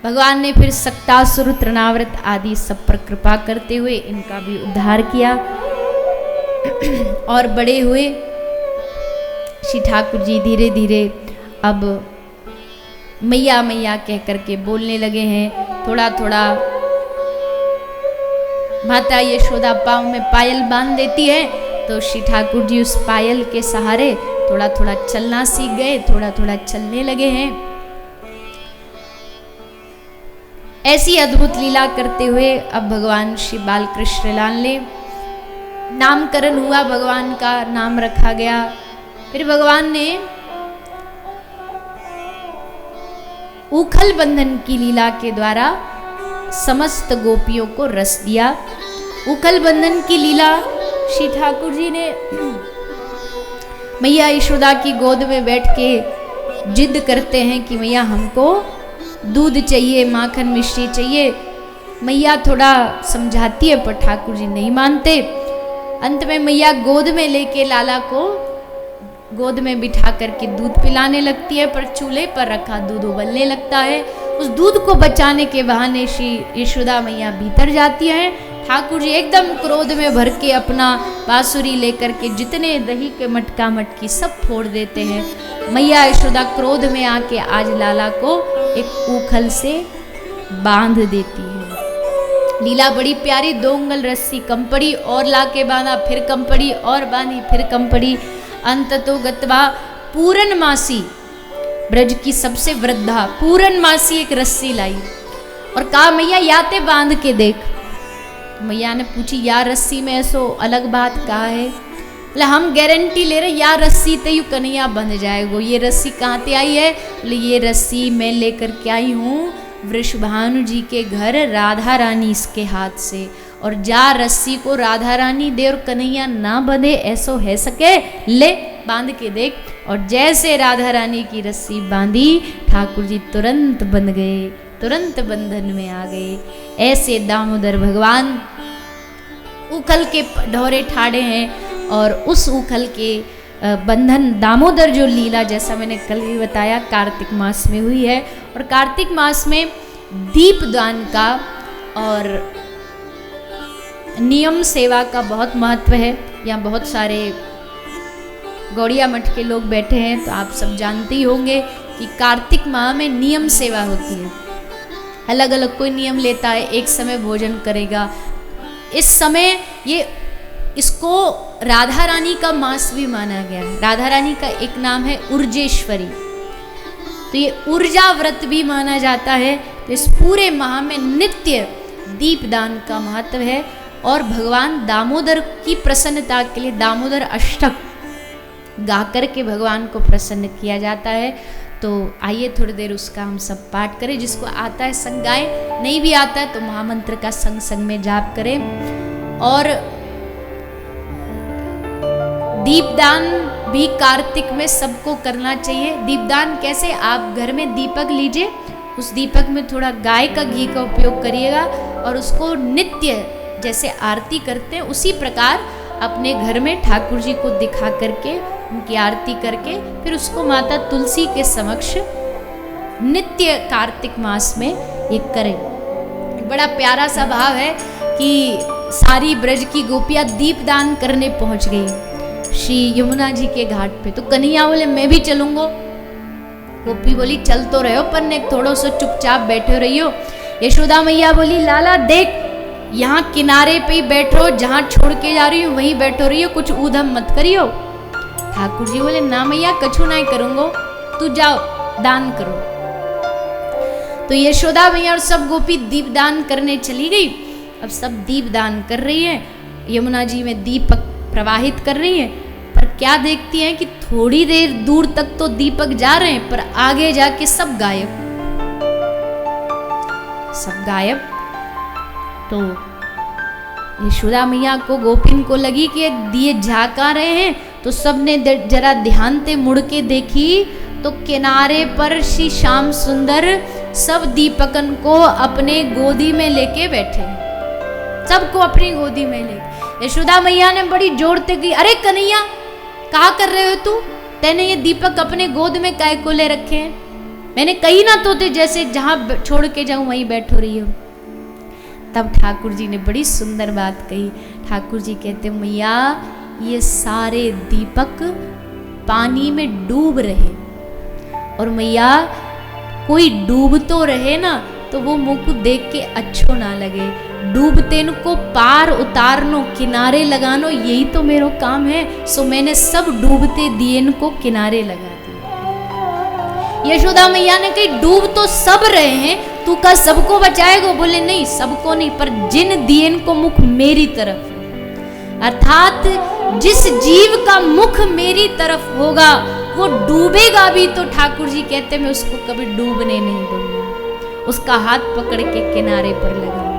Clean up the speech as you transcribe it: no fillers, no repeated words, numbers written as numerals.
भगवान ने फिर सक्तासुर, तृणाव्रत आदि सब पर कृपा करते हुए इनका भी उद्धार किया। और बड़े हुए श्री ठाकुर जी धीरे धीरे अब मैया मैया कह करके बोलने लगे हैं। थोड़ा थोड़ा माता यशोदा पाँव में पायल बांध देती है तो श्री ठाकुर जी उस पायल के सहारे थोड़ा थोड़ा चलना सीख गए, थोड़ा थोड़ा चलने लगे हैं। ऐसी अद्भुत लीला करते हुए अब भगवान श्री बाल कृष्ण लाल ने नामकरण हुआ, भगवान का नाम रखा गया। फिर भगवान ने उखल बंधन की लीला के द्वारा समस्त गोपियों को रस दिया। उखल बंधन की लीला श्री ठाकुर जी ने मैया यशोदा की गोद में बैठ के जिद करते हैं कि मैया हमको दूध चाहिए, माखन मिश्री चाहिए। मैया थोड़ा समझाती है पर ठाकुर जी नहीं मानते। अंत में मैया गोद में लेके लाला को गोद में बिठा करके दूध पिलाने लगती है, पर चूल्हे पर रखा दूध उबलने लगता है। उस दूध को बचाने के बहाने श्री यशोदा मैया भीतर जाती हैं। ठाकुर जी एकदम क्रोध में भर के अपना बांसुरी लेकर के जितने दही के मटका मटकी सब फोड़ देते हैं। मैया यशोदा क्रोध में आके आज लाला को एक उखल से बांध देती है। लीला बड़ी प्यारी, 2 अंगुल रस्सी कम पड़ी और लाके बांधा, फिर कम पड़ी और बांधी, फिर कम पड़ी। अंततो गत्वा पूरनमासी, ब्रज की सबसे वृद्धा पूरनमासी एक रस्सी लाई और कहा मैया याते बांध के देख। तो मैया ने पूछी या रस्सी में ऐसो अलग बात कहा है? बोले हम गारंटी ले रहे या रस्सी ते यू कन्हैया बंध जाएगो। ये रस्सी कहाँ ते आई है? बोले ये रस्सी मैं लेकर के आई हूँ वृषभानु जी के घर राधा रानी इसके हाथ से, और जा रस्सी को राधा रानी दे और कन्हैया ना बंधे ऐसो है सके, ले बांध के देख। और जैसे राधा रानी की रस्सी बांधी ठाकुर जी तुरंत बंध गए, तुरंत बंधन में आ गए। ऐसे दामोदर भगवान उखल के ढोरे ठाड़े हैं और उस उखल के बंधन दामोदर जो लीला जैसा मैंने कल भी बताया कार्तिक मास में हुई है। और कार्तिक मास में दीपदान का और नियम सेवा का बहुत महत्व है। यहाँ बहुत सारे गौड़िया मठ के लोग बैठे हैं तो आप सब जानते ही होंगे कि कार्तिक माह में नियम सेवा होती है। अलग अलग कोई नियम लेता है, एक समय भोजन करेगा। इस समय इसको राधा रानी का मास भी माना गया है। राधा रानी का एक नाम है उर्जेश्वरी, तो ये ऊर्जा व्रत भी माना जाता है। तो इस पूरे माह में नित्य दीपदान का महत्व है। और भगवान दामोदर की प्रसन्नता के लिए दामोदर अष्टक गाकर के भगवान को प्रसन्न किया जाता है। तो आइए थोड़ी देर उसका हम सब पाठ करें। जिसको आता है संग गाए, नहीं भी आता है तो महामंत्र का संग संग में जाप करें। और दीपदान भी कार्तिक में सबको करना चाहिए। दीपदान कैसे? आप घर में दीपक लीजिए, उस दीपक में थोड़ा गाय का घी का उपयोग करिएगा और उसको नित्य जैसे आरती करते हैं उसी प्रकार अपने घर में ठाकुर जी को दिखा करके उनकी आरती करके फिर उसको माता तुलसी के समक्ष नित्य कार्तिक मास में ये करें। बड़ा प्यारा सा भाव है कि सारी ब्रज की गोपियां दीपदान करने पहुंच गई श्री यमुना जी के घाट पे। तो कन्हैया बोले मैं भी चलूंगा। गोपी बोली चल तो रहो पर ने थोड़ा सा चुपचाप बैठे रहियो। यशोदा मैया बोली लाला देख यहाँ किनारे पे ही बैठो, जहाँ छोड़ के जा रही हूँ वहीं बैठो रहियो, कुछ ऊधम मत करियो। ठाकुर जी बोले ना मैया कछु नहीं करूंगो, तू जाओ दान करो। तो यशोदा मैया और सब गोपी दीप दान करने चली गई। अब सब दीप दान कर रही है, यमुना जी में दीपक प्रवाहित कर रही है। पर क्या देखती हैं कि थोड़ी देर दूर तक तो दीपक जा रहे हैं पर आगे जाके सब गायब, सब गायब। तो यशोदा मैया को गोपिन को लगी कि दिए झाका रहे हैं, तो सबने जरा ध्यान से मुड़ के देखी तो किनारे पर श्री श्याम सुंदर सब दीपकन को अपने गोदी में लेके बैठे, सबको अपनी गोदी में लेके। यशोदा मैया ने बड़ी जोरते की अरे कन्हैया क्या कर रहे हो तू? तेने ये दीपक अपने गोद में काय को ले रखे हैं? मैंने कही ना तोते जैसे जहां छोड़ के जाऊं वहीं बैठो रही हो। तब ठाकुर जी ने बड़ी सुंदर बात कही। ठाकुर जी कहते मैया ये सारे दीपक पानी में डूब रहे, और मैया कोई डूब तो रहे ना तो वो मुंह को देख के अच्छो ना लगे, डूबते इनको पार उतारनो, किनारे लगानो, यही तो मेरो काम है। सो मैंने सब डूबते दिए इनको किनारे लगा दिए। यशोदा मैया ने कही डूब तो सब रहे हैं, तू का सबको बचाएगा? बोले नहीं सबको नहीं, पर जिन दिए इनको मुख मेरी तरफ, अर्थात जिस जीव का मुख मेरी तरफ होगा वो डूबेगा भी तो ठाकुर जी कहते मैं उसको कभी डूबने नहीं दूंगा, उसका हाथ पकड़ के किनारे पर लगा।